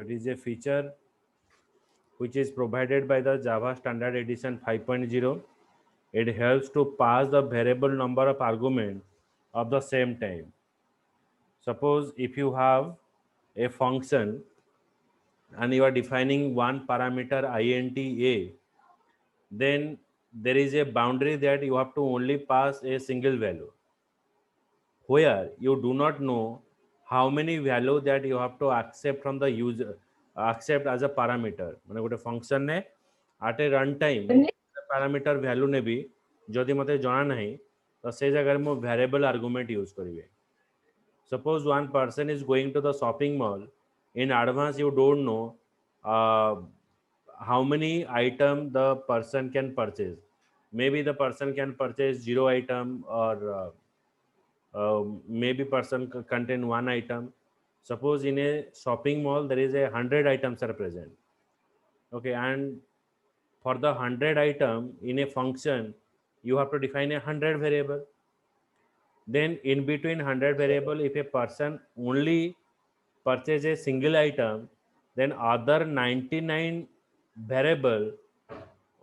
It is a feature which is provided by the Java Standard Edition 5.0. It helps to pass the variable number of arguments of the same type. Suppose if you have a function and you are defining one parameter int a, then there is a boundary that you have to only pass a single value, where you do not know how many value that you have to accept from the user, accept as a parameter. মানে ଗୋଟେ function ne at a run time ମୁଁ parameter value ନେବି ଯଦି ମୋତେ ଜଣା ନାହିଁ ତ ସେ ଜାଗାରେ ମୁଁ variable argument use କରିବି. Suppose one person is going to the shopping mall, in advance you don't know uh, how many item the person can purchase. Maybe the person can purchase 0 item, or maybe person contain one item. Suppose in a shopping mall there is 100 items are present. Okay, and for the 100 item in a function you have to define 100 variable. Then in between 100 variable, if a person only purchase a single item, then other 99 variable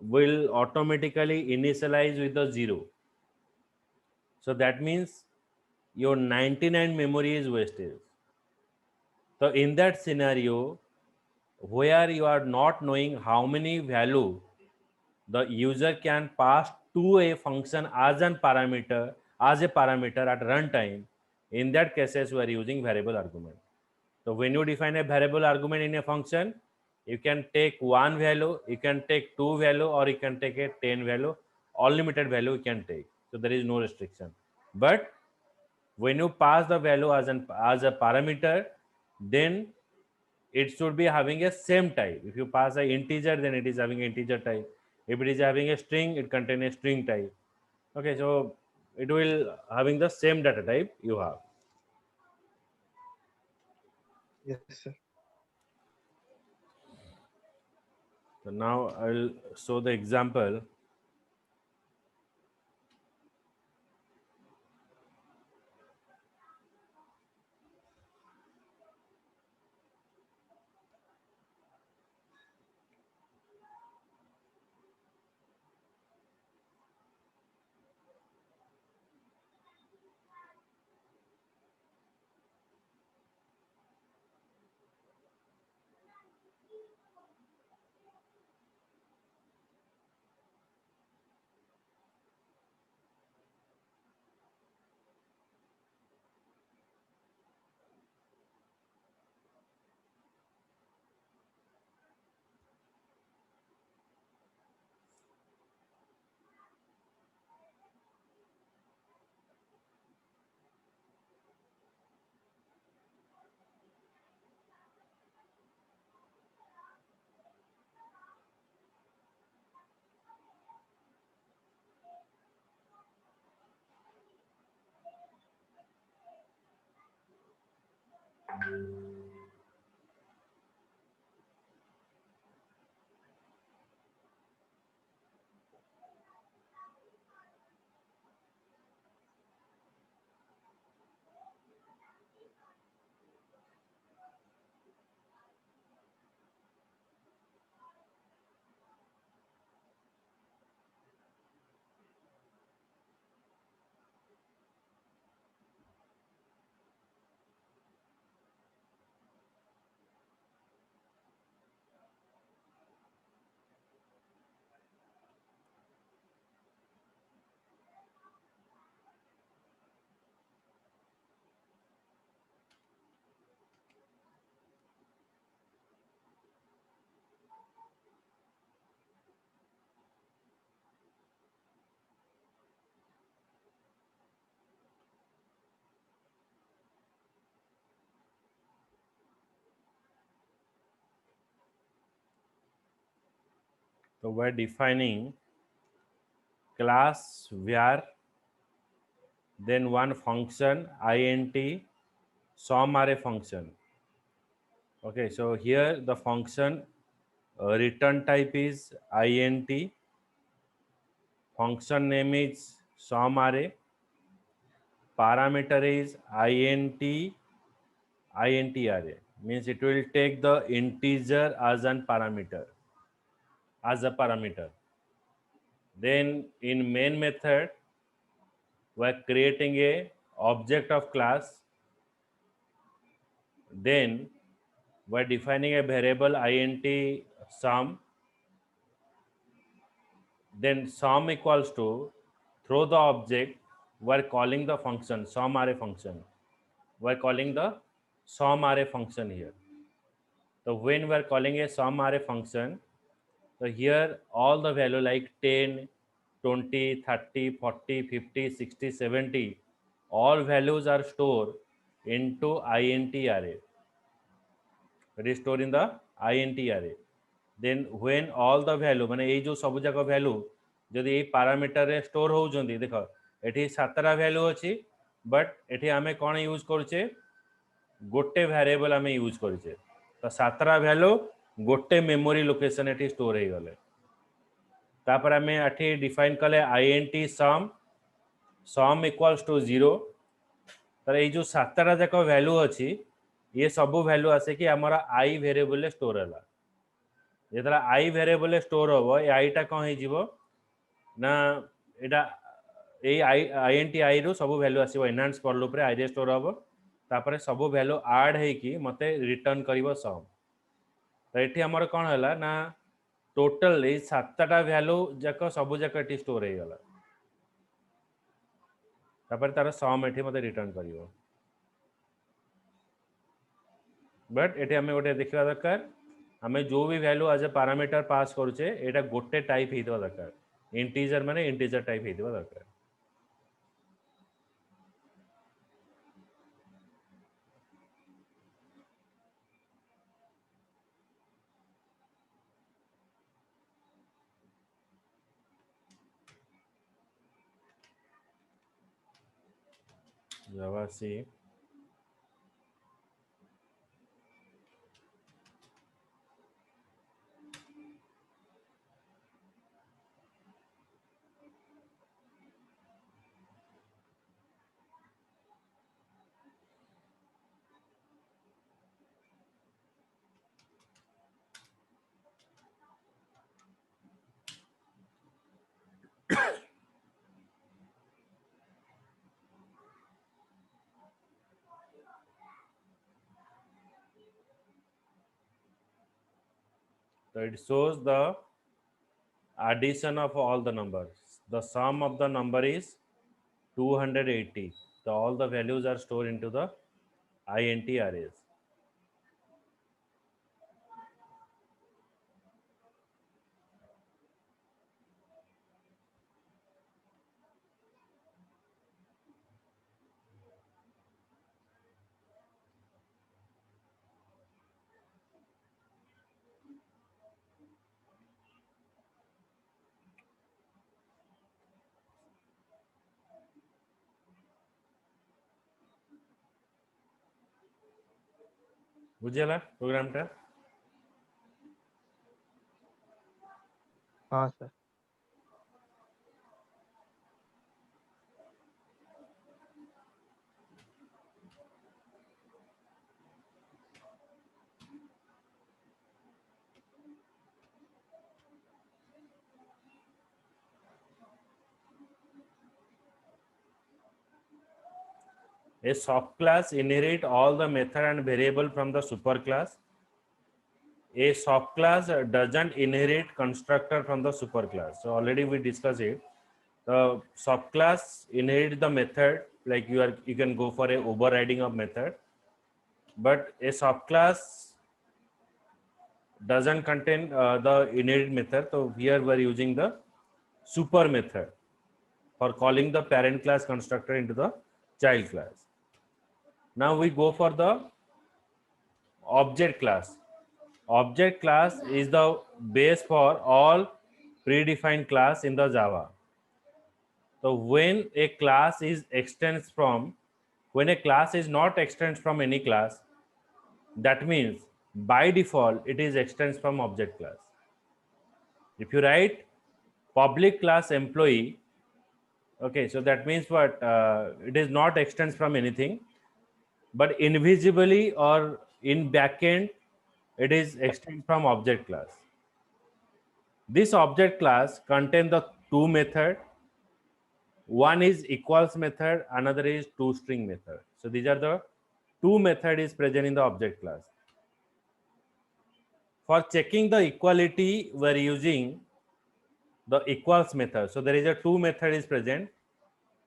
will automatically initialize with the 0. So that means your 99 memory is wasted. So in that scenario, where you are not knowing how many value the user can pass to a function as a parameter at runtime, in that cases we are using variable argument. So when you define a variable argument in a function, you can take one value, you can take two value, or you can take a 10 value, unlimited value you can take. So there is no restriction. But when you pass the value as a parameter, then it should be having a same type. If you pass an integer, then it is having integer type. If it is having a string, it contains a string type. Okay, so it will having the same data type you have. Yes, sir. So now I will show the example. So we're defining class var, then one function int sum array function. Okay, so here the function return type is int, function name is sum array, parameter is int array. means it will take the integer as a parameter. Then in main method, we're creating a object of class. Then we're defining a variable int sum. Then sum equals to, through the object, we're calling the function sum array function. We're calling the sum array function here. So when we're calling a sum array function, so here all the value like 10, 20, 30, 40, 50, 60, 70, all values are stored into int array. It is stored in the int array. Then when all the value माने ये जो सब जाक value जदि ये parameter रे store हो जंदी देखो एठी सातरा value अछि but एठी आमे कोन यूज करछे गोटे variable आमे यूज करछे तो सातरा value गोटे memory location एठी store हे गले तापर आमे एठी define कले int sum equals to 0 तर ये जो सातरा जाक value अछि ये सब value आसे कि हमरा I variable ले store होला जेतला I variable स्टोर होबो ए I टा कोन हे जीवो ना एटा ए int I रो सब वैल्यू आसीबो एनहांस फॉर लूप रे I रे स्टोर होबो तापरे सब वैल्यू ऐड हे कि मते रिटर्न करिवो सम तो एठी हमर कोन होला ना टोटल ए सातटा वैल्यू जाक सब जाक एठी स्टोर हे गला तापरे तार सम एठी मते रिटर्न करिवो बट एठी हमें गोटे देखिबा दरकार हमें जो भी value as a parameter pass करूचे एटा गोटे टाइप हेतबा दरकार इंटीजर माने इंटीजर टाइप हेतबा दरकार Java C so it shows the addition of all the numbers. The sum of the number is 280. So all the values are stored into the int arrays. बुझेला programme टा हाँ sir A subclass inherit all the method and variable from the superclass. A subclass doesn't inherit constructor from the superclass. So already we discussed it. The subclass inherit the method, like you can go for a overriding of method, but a subclass doesn't contain the inherit method. So here we are using the super method for calling the parent class constructor into the child class. Now we go for the object class. Object class is the base for all predefined class in the Java. So when a class is when a class is not extends from any class, that means by default it is extends from object class. If you write public class employee, okay, so that means what? It is not extends from anything, but invisibly or in backend, it is extended from object class. This object class contain the two method. One is equals method, another is toString method. So these are the two method is present in the object class. For checking the equality, we are using the equals method. So there is a two method is present.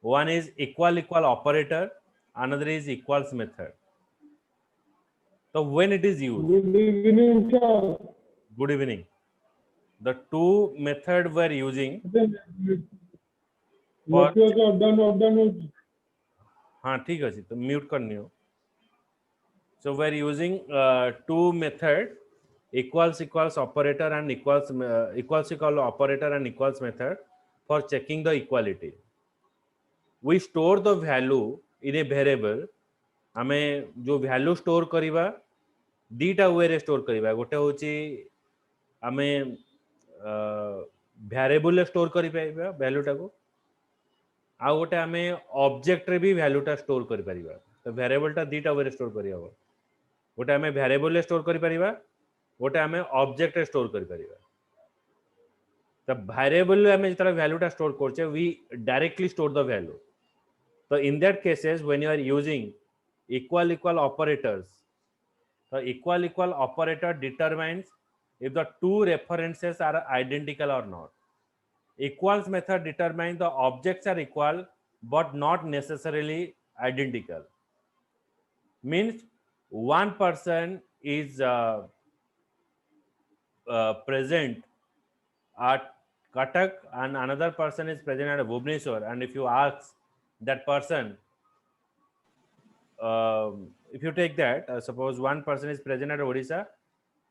One is equal operator, another is equals method. So when it is used, Good evening, sir. good evening. The two method we are using for Network up down. हाँ ठीक है तो mute करनी हो. So we are using two method, equals operator and equals operator and equals method for checking the equality. We store the value in a variable. आमे जो value store करिबा दीटा way रे store करिबा. गोटे होची आमे variable रे store करि पाइबा value टाको. आ गोटे आमे object रे भी value टा store करि परिबा. तो variable टा दीटा way रे store करि हबो. गोटे आमे variable रे store करि परिबा. गोटे आमे object रे store करि परिबा. तो variable रे आमे जितरा value टा store करछे, we directly store the value. So in that cases, when you are using equal operators, the equal operator determines if the two references are identical or not. Equals method determines the objects are equal but not necessarily identical. Means one person is present at Cuttack and another person is present at Bhubaneswar, and if you ask that person, if you take that, suppose one person is present at Odisha,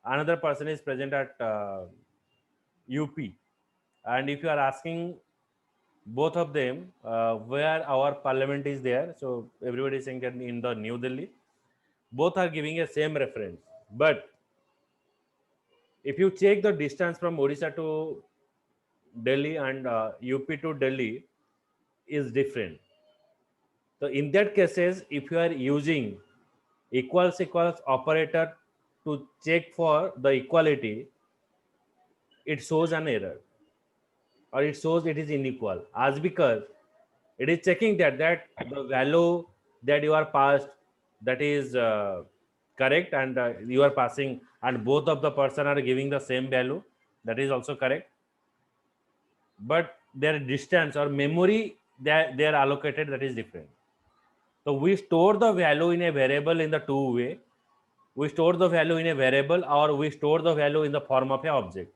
another person is present at UP, and if you are asking both of them where our parliament is there, so everybody is saying that in the New Delhi, both are giving a same reference. But if you check the distance from Odisha to Delhi and UP to Delhi is different. So in that cases, if you are using equals operator to check for the equality, it shows an error or it shows it is unequal, as because it is checking that the value that you are passed, that is correct, and you are passing and both of the person are giving the same value, that is also correct, but their distance or memory that they are allocated, that is different. So we store the value in a variable in the two way. We store the value in a variable or we store the value in the form of an object.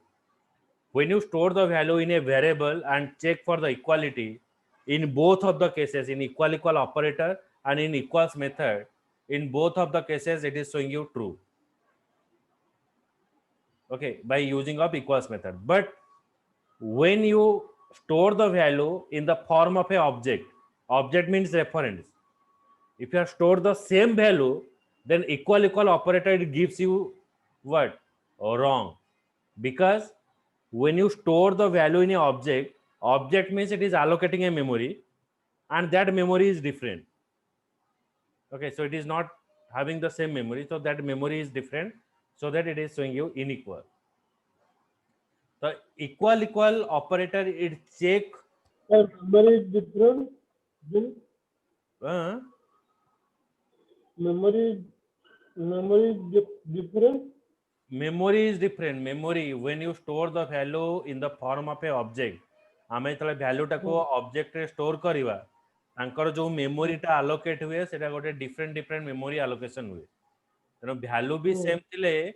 When you store the value in a variable and check for the equality, in both of the cases, in equal operator and in equals method, in both of the cases it is showing you true. Okay, by using of equals method. But when you store the value in the form of a object means reference. If you have stored the same value, then equal operator, it gives you what? Wrong. Because when you store the value in an object means it is allocating a memory and that memory is different. Okay, so it is not having the same memory, so that memory is different, so that it is showing you unequal. The equal operator, it check. Memory is different. Memory different. Memory is different. Memory, when you store the value in the form of a object, आमे तले value टाको object रे store करिवा, तांकर जो memory टा allocate हुए, सेटा गोटे different memory allocation हुए. तेनो value भी same थिले,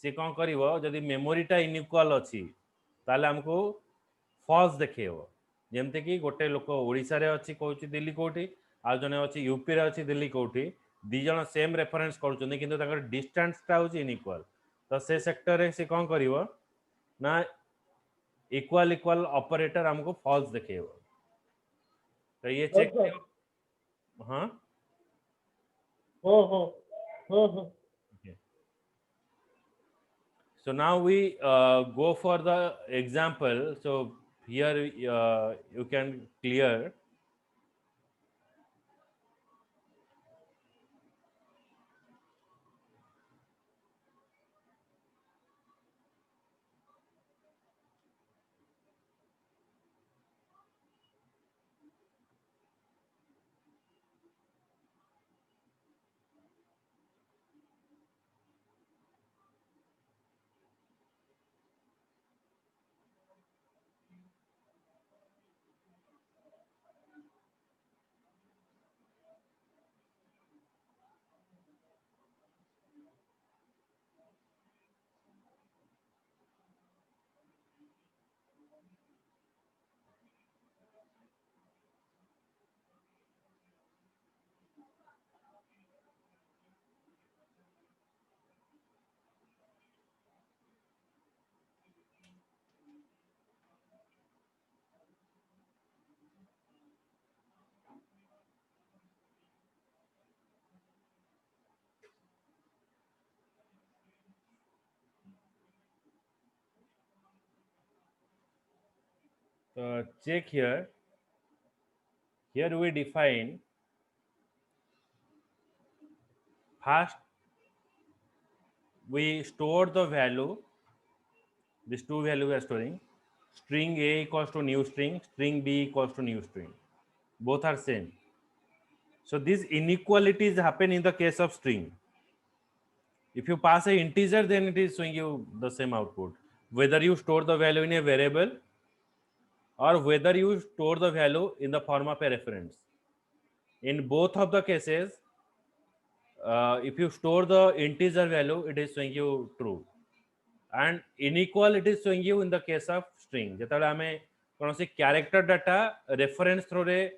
से कौन करिवो, जदि memory टा unequal अछि, ताले हमको false देखेवो. जेमते कि गोटे लोक ओडिसा रे अछि कोची दिल्ली कोठी, आ जने अछि यूपी रे अछि दिल्ली कोठी, दी जण सेम रेफरेंस करछुनी किंतु ताकर डिस्टेंस टा होची इनइक्वल. तो से सेक्टर रे से कौन करिवो ना इक्वल ऑपरेटर हमको फॉल्स देखेबो. तो ये चेक हाँ okay. So now we go for the example. So here you can clear. check here. Here we define first we store the value. These two value we are storing. String A equals to new string. String B equals to new string. Both are same. So these inequalities happen in the case of string. If you pass a integer, then it is showing you the same output. Whether you store the value in a variable or whether you store the value in the form of a reference. In both of the cases, if you store the integer value, it is showing you true. And unequal it is showing you in the case of string. जेतबेले आमे कोनोसी character data reference through रे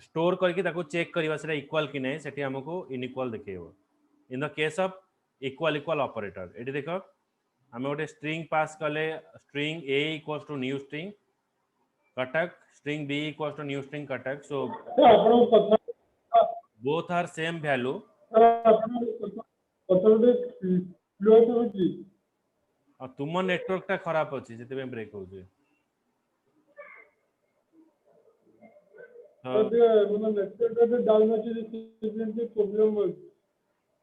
store करके ताको check करिवा सेटा equal कि नहीं सेठी हमको unequal देखेबो. In the case of equal equal operator, eighty देखो आमे गोटे string pass कले string A equals to new string Cuttack string B equals to new string Cuttack. So ଆପଣଙ୍କ କଥା both are same value. ଆପଣଙ୍କ କଥା ଗୋଟେ ସ୍ଲୋ ହେଉଛି और तुम नेटवर्क टा खराब अछि सेते ब्रेक होउछे. ଟିକେ ମାନେ ନେଟୱାର୍କ ଡାଉନ୍ ଅଛି ସେଥିପାଇଁ ପ୍ରୋବ୍ଲେମ ହେଉଛି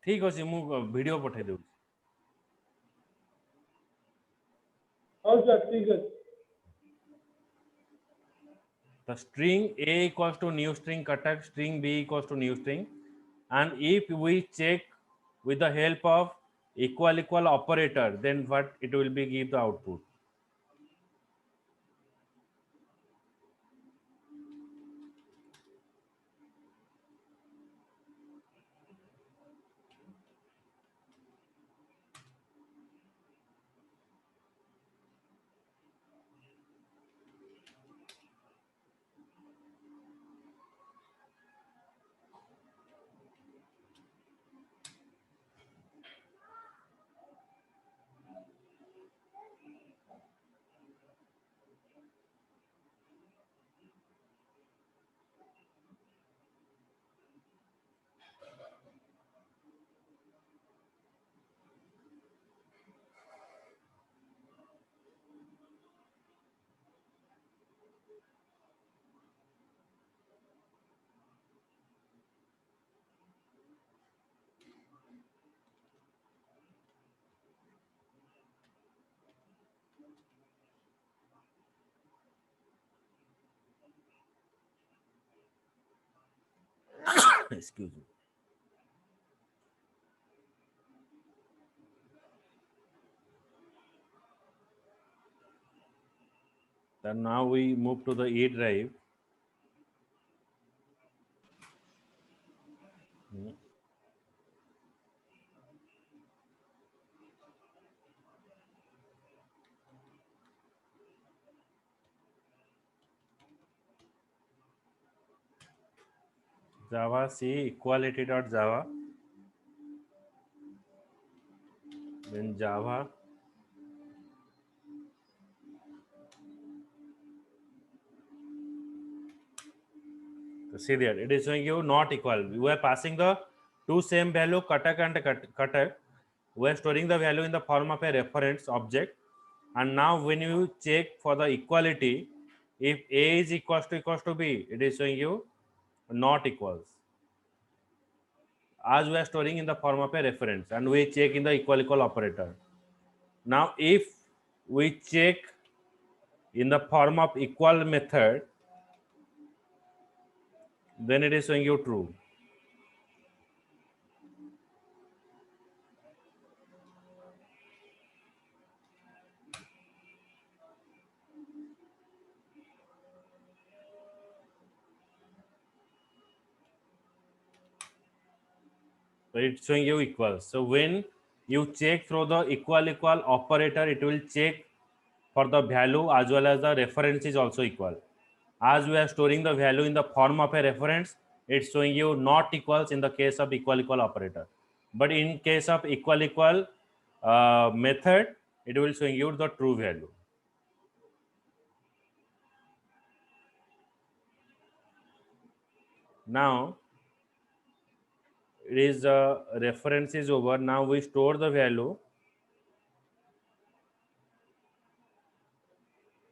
ठीक अछि मु वीडियो पठाई देउ. ହଉ ସାର୍ ଠିକ ଅଛି The string A equals to new string katak, string B equals to new string, and if we check with the help of equal equal operator, then what it will be give the output. Excuse me. Then now we move to the E drive. Java C equality.java, then Java see there it is showing you not equal. We are passing the two same value katak and katak. We are storing the value in the form of a reference object, and now when you check for the equality, if A is equals to B, it is showing you not equals, as we are storing in the form of a reference, and we check in the equal equal operator. Now if we check in the form of equal method, then it is showing you true. So it's showing you equals. So when you check through the equal equal operator, it will check for the value as well as the reference is also equal. As we are storing the value in the form of a reference, it's showing you not equals in the case of equal equal operator. But in case of equal equal method, it will showing you the true value. Now it is reference is over. Now we store the value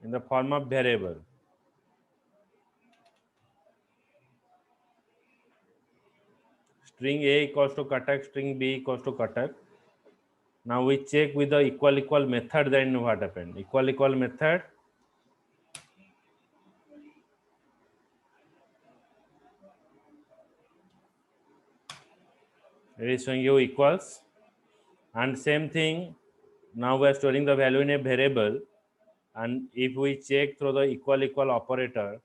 in the form of variable. String A equals to Katak, string B equals to Katak. Now we check with the equal method, then what happened? Equal method. It is showing you equals, and same thing. Now we are storing the value in a variable, and if we check through the equal operator,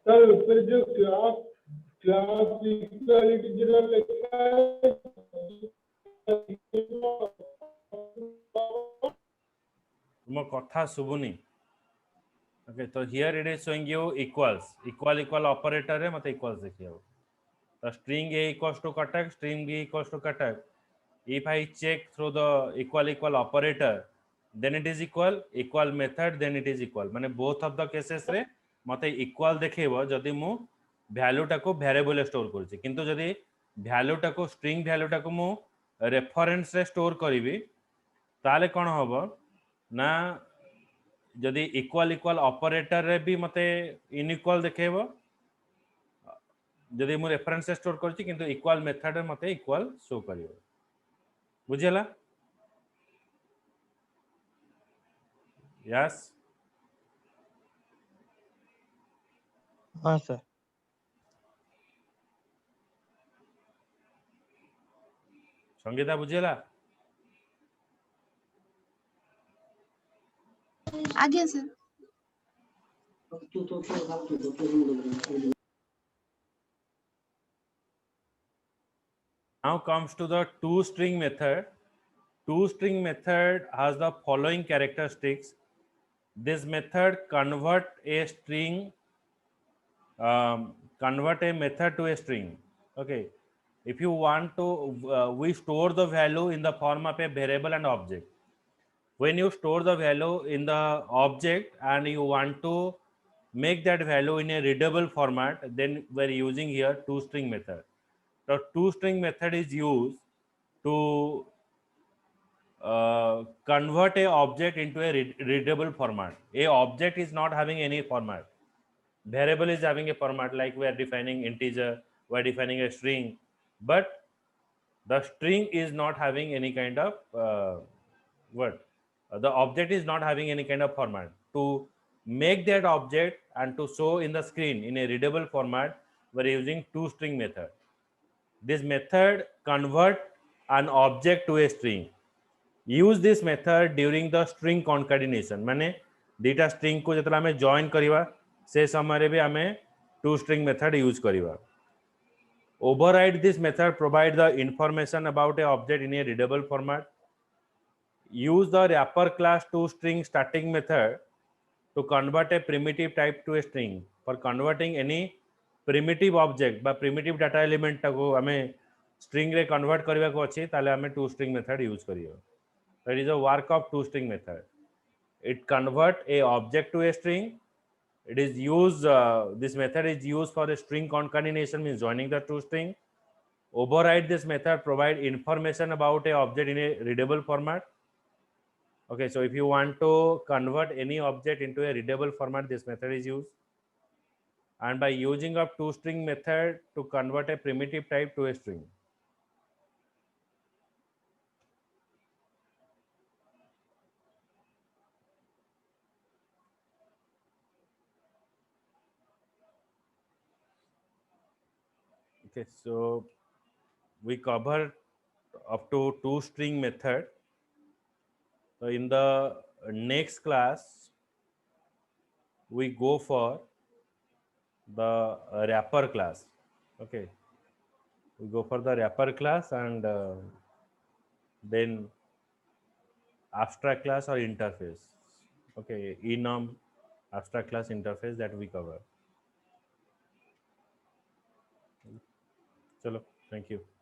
sir फिर जो class equality जरा लिखा है तुम कथा शुभुनी. Okay, so here it is showing you equal operator है, मतलब equals देखिए अब. The string A equals to Katak, string B equals to Katak. If I check through the equal operator, then it is equal method, then it is equal. माने both of the cases रे मते equal देखेबो जदि मु value टाको variable store करछि, किंतु जदि value टाको string value टाको मु reference रे store करिवि ताले कोन होबो ना जदि इक्वल ऑपरेटर रे भी मते इनइक्वल देखेबो जदि मु रेफरेंस स्टोर करछि किंतु इक्वल मेथड रे मते इक्वल शो करिवो. बुझियला? यस. हाँ सर. संगीता बुझियला? आगे sir. Now comes to the toString method. ToString method has the following characteristics. This method convert a method to a string. Okay. If you want to, we store the value in the form of a variable and object. When you store the value in the object and you want to make that value in a readable format, then we're using here toString method. The toString method is used to convert a object into a readable format. A object is not having any format. Variable is having a format, like we are defining integer, we are defining a string, but the string is not having any kind of the object is not having any kind of format. To make that object and to show in the screen in a readable format, we are using toString method. This method convert an object to a string. Use this method during the string concatenation. माने data string को जतला हमें join करिवा से समय रे भी हमें toString method use करिवा. Override this method provide the information about a object in a readable format. Use the wrapper class toString starting method to convert a primitive type to a string. For converting any primitive object बा primitive data element टाको हमें string रे convert करिवा को अछि ताले हमें toString method use करियो. That is a work of toString method. It convert a object to a string. It is used. This method is used for a string concatenation, means joining the two string. Override this method provide information about a object in a readable format. Okay, so if you want to convert any object into a readable format, this method is used. And by using of toString method to convert a primitive type to a string. Okay, so we cover up to toString method. So in the next class, we go for the wrapper class. Okay, we go for the wrapper class and then abstract class or interface. Okay, enum abstract class interface that we cover. चलो, thank you.